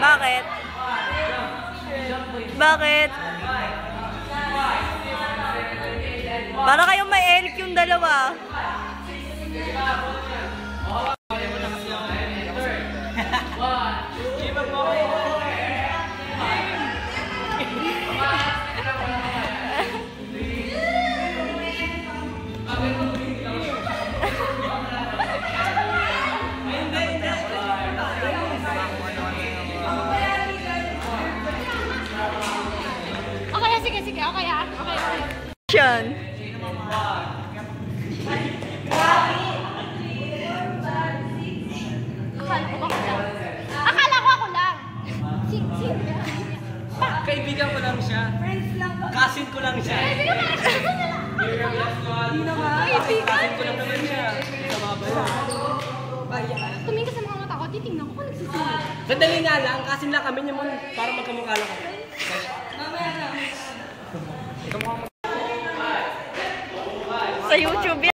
Bakit? Bakit? Para kayong may elik yung dalawa. Sige, okay ah. Okay. Action. Akala ko ako lang. Kaibigan ko lang siya. Friends lang ba? Cousin ko lang siya. Kaibigan Cousin ko lang naman siya. Tumingin ka sa mga mata ko, titingnan ko kung nagsisimula. Sandali nga lang, cousin lang kami niya mo para magkamukha lang kami. Sa YouTube yan.